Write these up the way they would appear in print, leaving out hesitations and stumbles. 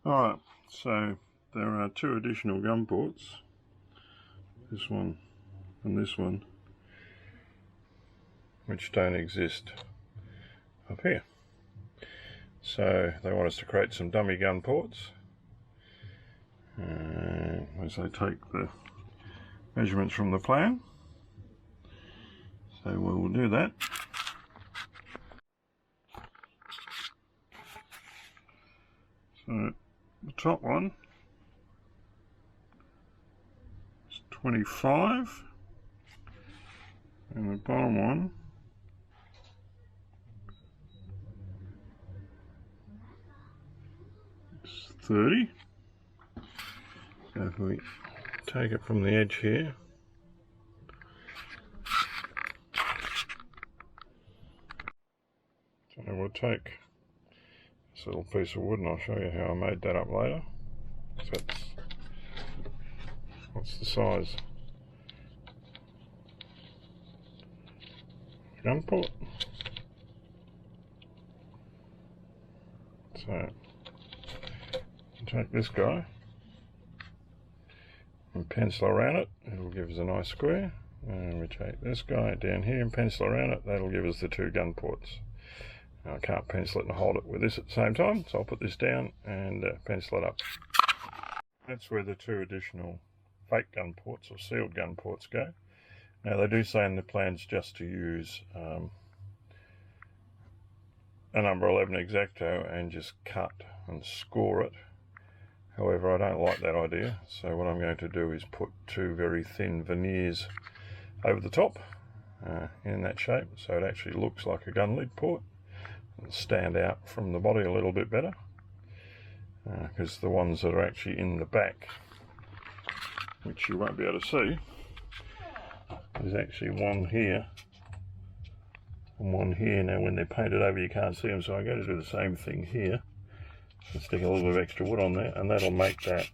Alright, so there are two additional gun ports, this one and this one, which don't exist up here. So they want us to create some dummy gun ports. As they take the measurements from the plan. So we will do that. So the top one is 25 and the bottom one is 30. So if we take it from the edge here, so we'll take this little piece of wood and I'll show you how I made that up later. So what's the size? Gun port. So take this guy and pencil around it, it'll give us a nice square. And we take this guy down here and pencil around it, that'll give us the two gun ports. Now I can't pencil it and hold it with this at the same time, so I'll put this down and pencil it up. That's where the two additional fake gun ports or sealed gun ports go. Now they do say in the plans just to use a number 11 X-Acto and just cut and score it. However, I don't like that idea, so what I'm going to do is put two very thin veneers over the top in that shape, so it actually looks like a gun lid port and stand out from the body a little bit better, because the ones that are actually in the back, which you won't be able to see, there's actually one here and one here. Now when they're painted over you can't see them, so I'm going to do the same thing here and stick a little bit of extra wood on there, and that'll make that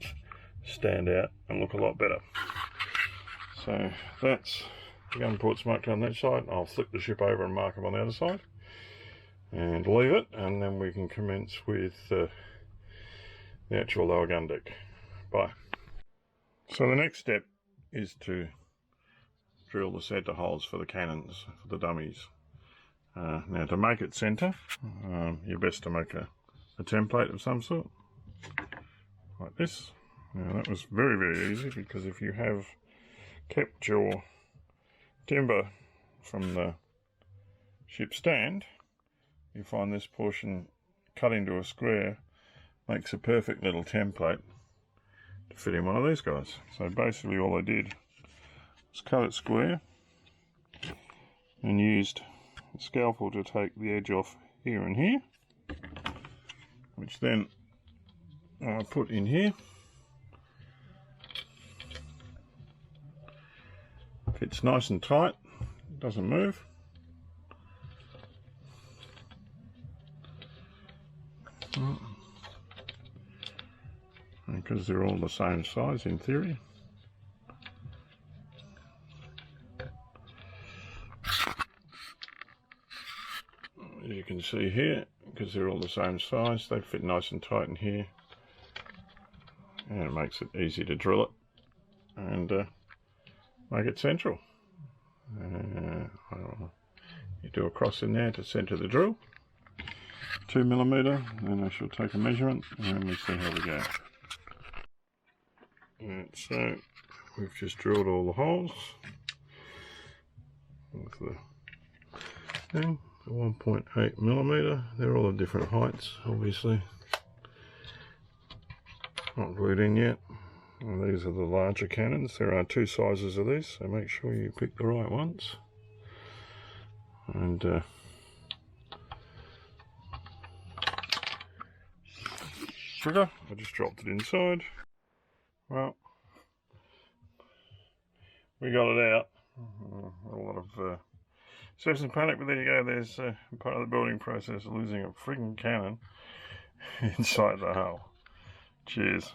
stand out and look a lot better. So that's the gun ports marked on that side. I'll flip the ship over and mark them on the other side and leave it, and then we can commence with the actual lower gun deck. Bye. So the next step is to drill the centre holes for the cannons, for the dummies. Now to make it centre, you're best to make a template of some sort, like this. Now that was very, very easy, because if you have kept your timber from the ship stand, you find this portion cut into a square makes a perfect little template to fit in one of these guys. So basically all I did was cut it square and used a scalpel to take the edge off here and here, which then I put in here. Fits nice and tight, doesn't move. Because they're all the same size in theory. You can see here, because they're all the same size, they fit nice and tight in here, and it makes it easy to drill it and make it central. You do a cross in there to centre the drill, 2mm, and I shall take a measurement and we see how we go. Right, so we've just drilled all the holes with the thing. 1.8mm. They're all of different heights, obviously. Not glued in yet. And these are the larger cannons. There are two sizes of these, so make sure you pick the right ones. And sugar, I just dropped it inside. Well, we got it out. A lot of stress and panic, but there you go. There's part of the building process of losing a frigging cannon inside the hull. Cheers.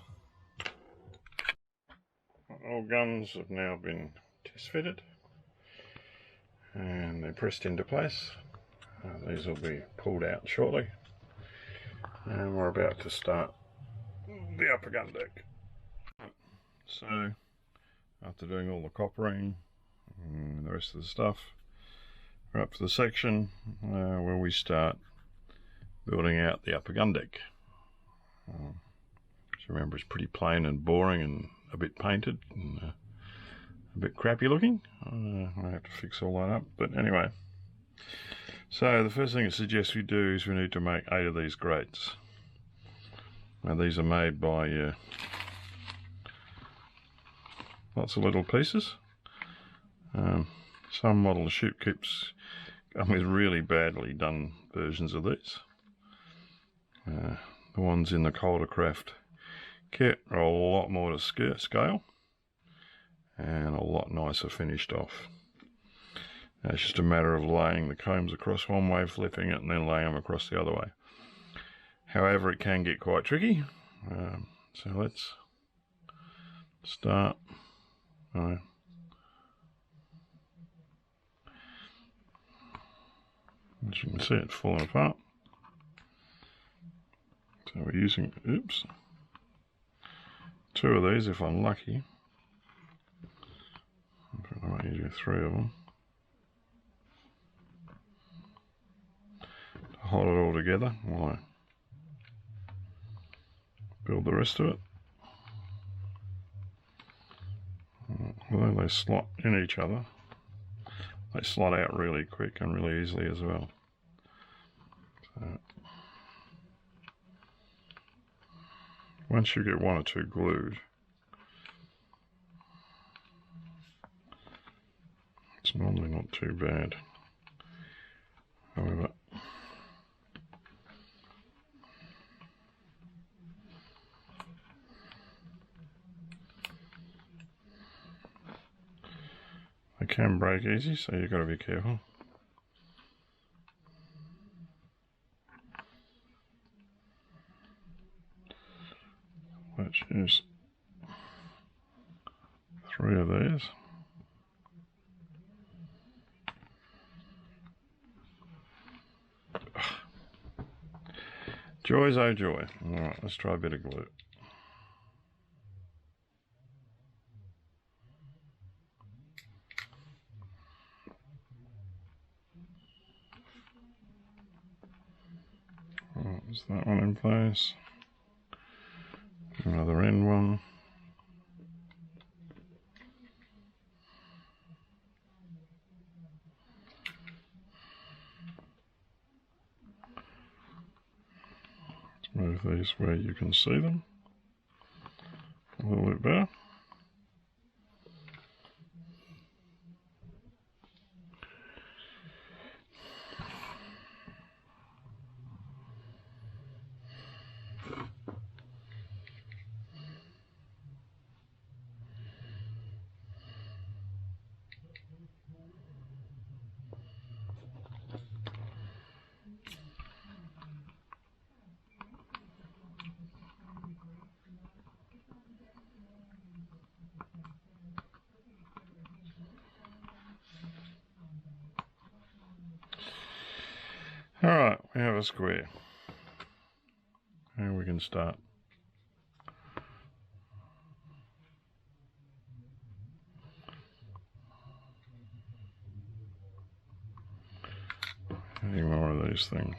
All guns have now been test fitted and they're pressed into place. These will be pulled out shortly, and we're about to start the upper gun deck. So after doing all the coppering and the rest of the stuff, we're up to the section where we start building out the upper gun deck. Just remember, it's pretty plain and boring and a bit painted and a bit crappy looking. I have to fix all that up, but anyway. So the first thing it suggests we do is we need to make 8 of these grates. Now these are made by lots of little pieces. Some model ship keeps come with really badly done versions of these. The ones in the colder craft kit are a lot more to scale and a lot nicer finished off. It's just a matter of laying the combs across one way, flipping it, and then laying them across the other way. However, it can get quite tricky. So let's start. As you can see, it's falling apart. So we're using, 2 of these if I'm lucky. I might use 3 of them to hold it all together while I build the rest of it. Although they slot in each other, they slot out really quick and really easily as well. So once you get 1 or 2 glued, it's normally not too bad. However, they can break easy, so you've got to be careful. Let's use 3 of these. Joys, oh joy. Alright, let's try a bit of glue. Alright, is that one in place? Another end one. Let's move these where you can see them a little bit better. Alright, we have a square. And we can start. Adding more of these things.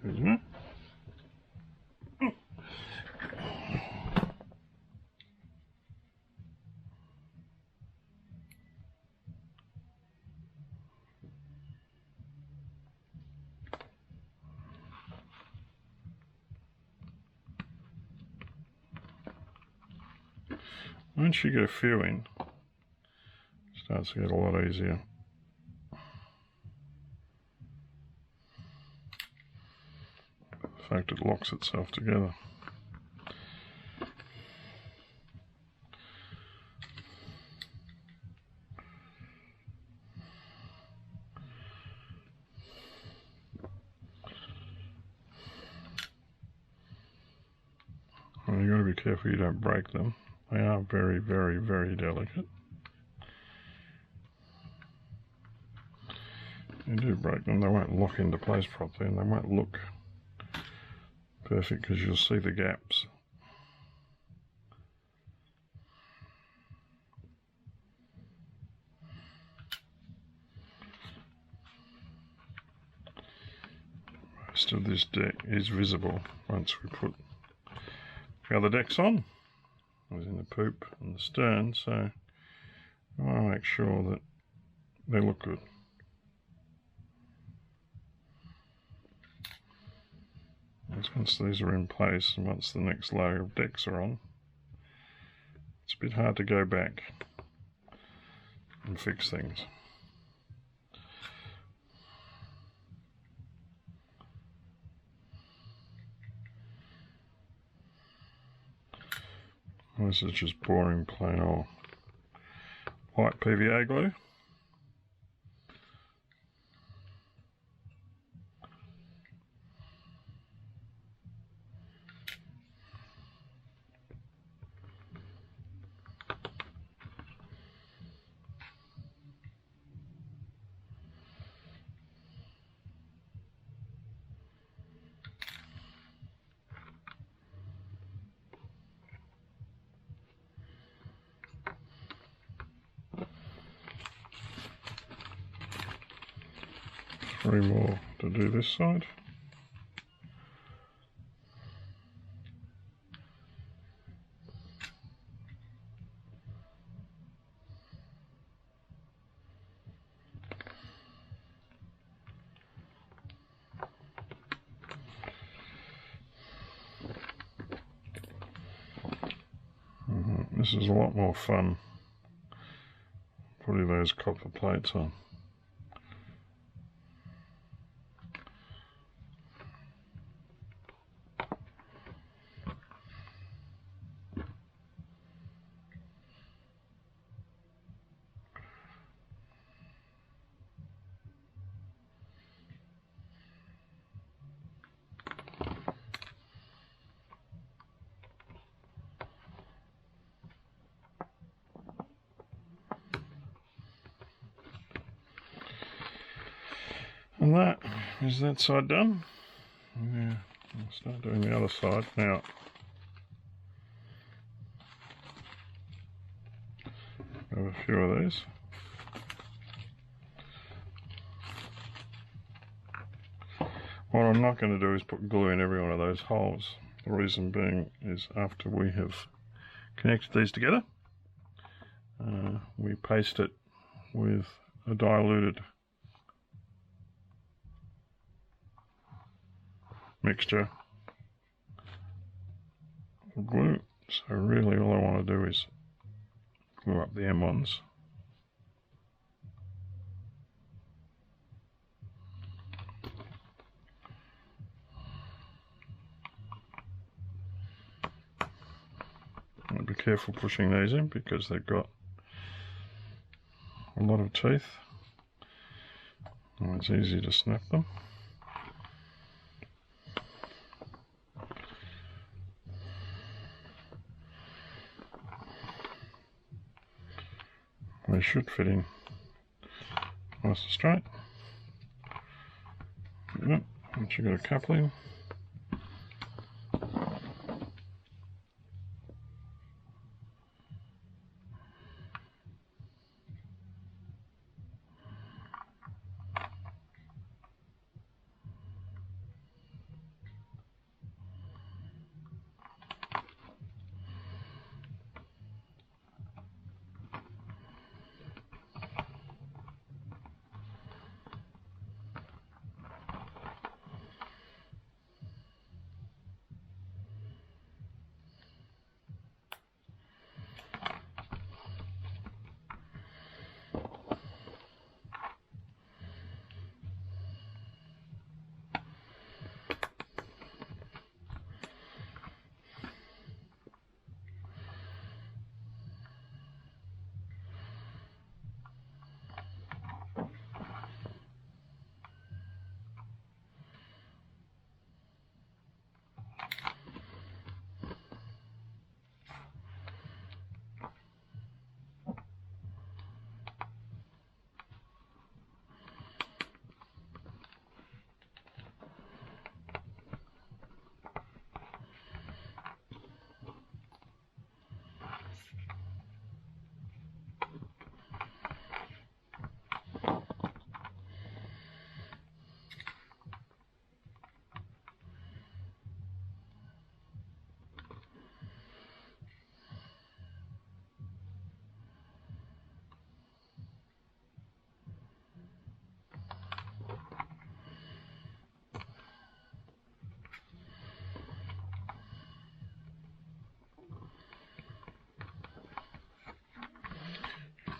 Isn't it? Once you get a few in, it starts to get a lot easier. The fact it locks itself together. Well, you've got to be careful you don't break them. They are very, very, very delicate. You do break them, they won't lock into place properly and they won't look perfect because you'll see the gaps. Most of this deck is visible once we put the other decks on, as in the poop and the stern, so I want to make sure that they look good. Once these are in place and once the next layer of decks are on, it's a bit hard to go back and fix things. This is just boring plain old white PVA glue. Three more to do this side. This is a lot more fun putting those copper plates on. And that is that side done. Yeah, I'll start doing the other side now. Have a few of these. What I'm not going to do is put glue in every one of those holes. The reason being is after we have connected these together, we paste it with a diluted mixture of glue. So really all I want to do is glue up the M1s. Be careful pushing these in because they've got a lot of teeth and it's easy to snap them. They should fit in nice and straight. Yep, once you've got a coupling.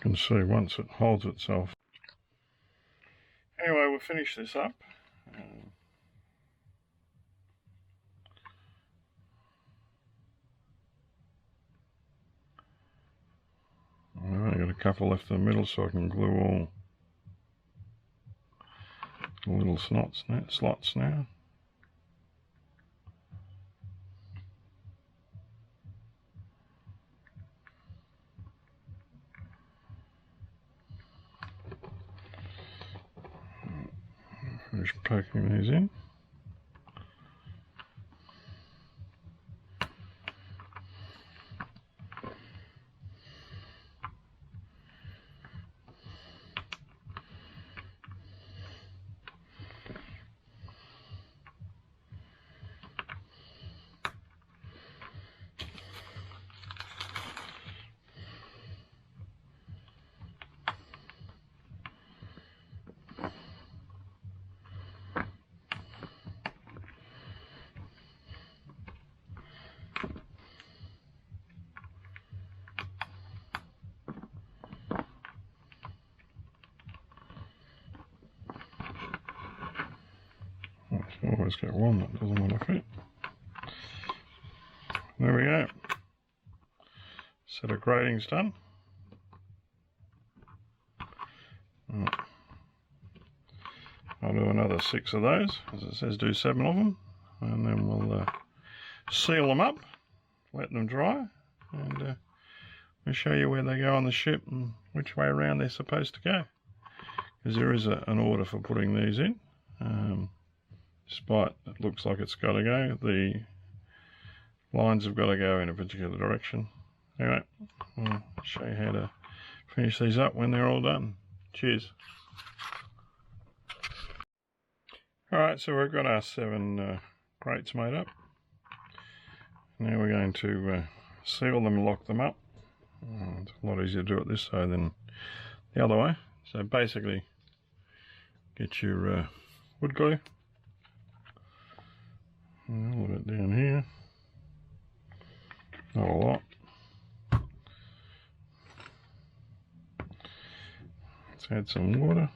can see once it holds itself. Anyway, we'll finish this up. I've got a couple left in the middle so I can glue all the little slots now. Finish poking these in. Always get one that doesn't want to fit. There we go. Set of gratings done. I'll do another 6 of those, as it says do 7 of them, and then we'll seal them up, let them dry, and we'll show you where they go on the ship and which way around they're supposed to go. Because there is an order for putting these in. Despite it looks like it's got to go, the lines have got to go in a particular direction. Anyway, I'll show you how to finish these up when they're all done. Cheers. Alright, so we've got our 7 grates made up. Now we're going to seal them and lock them up. It's a lot easier to do it this way than the other way. So basically, get your wood glue. A little bit down here, not a lot. Let's add some water.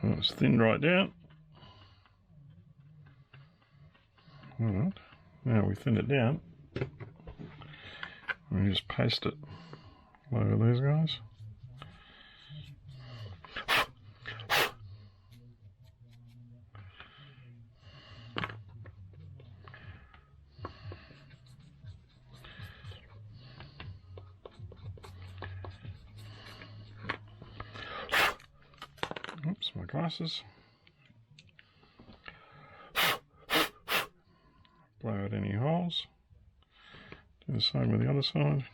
It's thinned right down. Alright. Now we thin it down, we just paste it over these guys. Oops, my glasses. Blow out any holes. Do the same with the other side.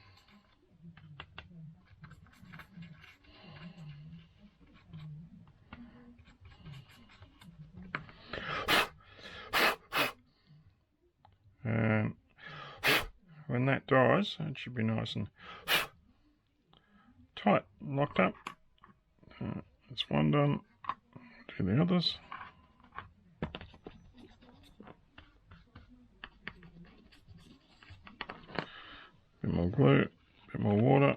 And when that dries, it should be nice and tight, locked up. That's one done. Do the others. Bit more glue, bit more water.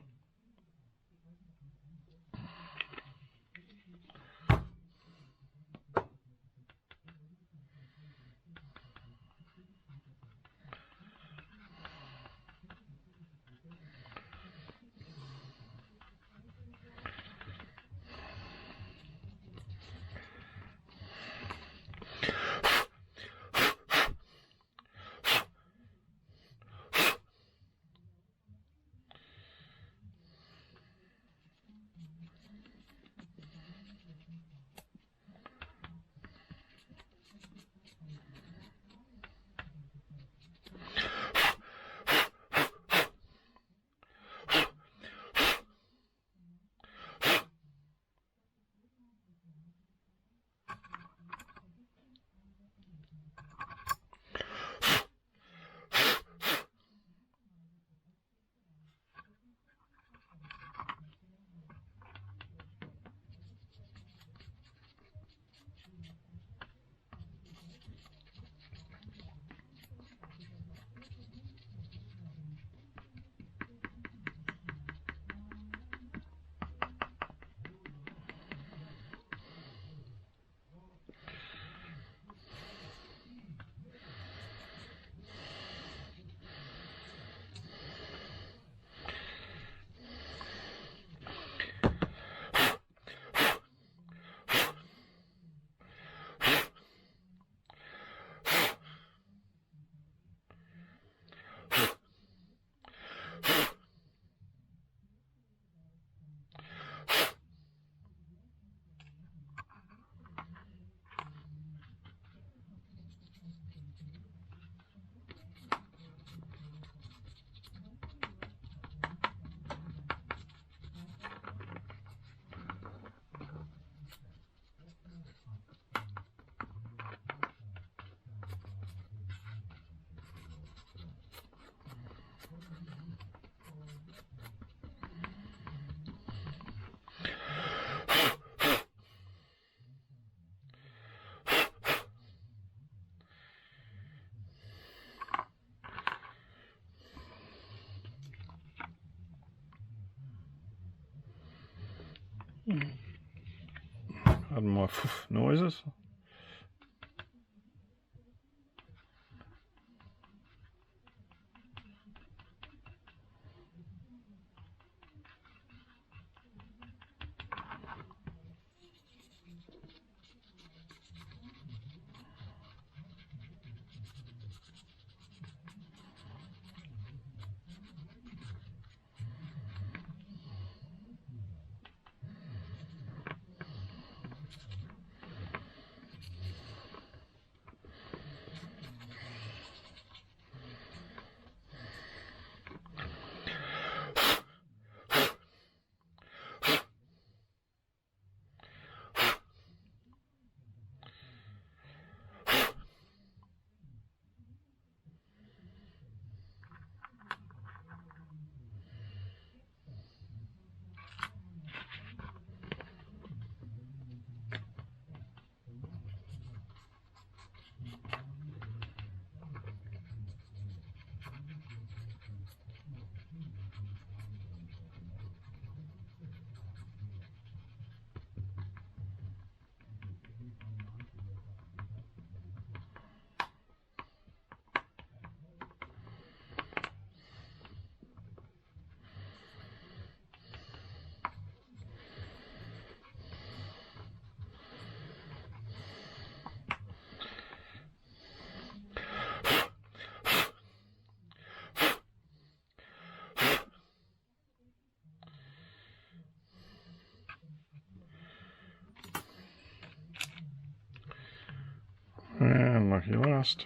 Pardon my noises. And lucky last.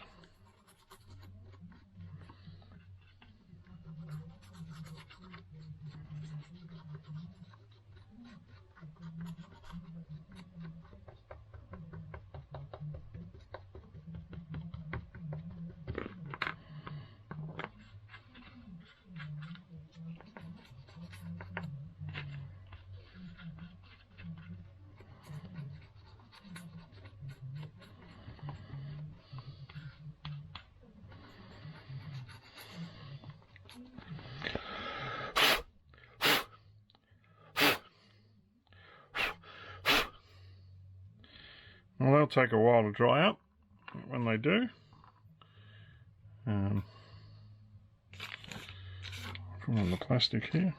Well, they'll take a while to dry up. When they do, put on the plastic here.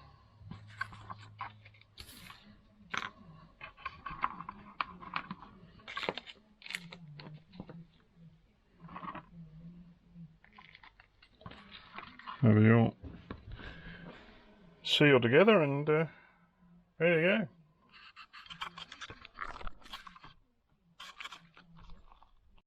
Have you all sealed together, and there you go.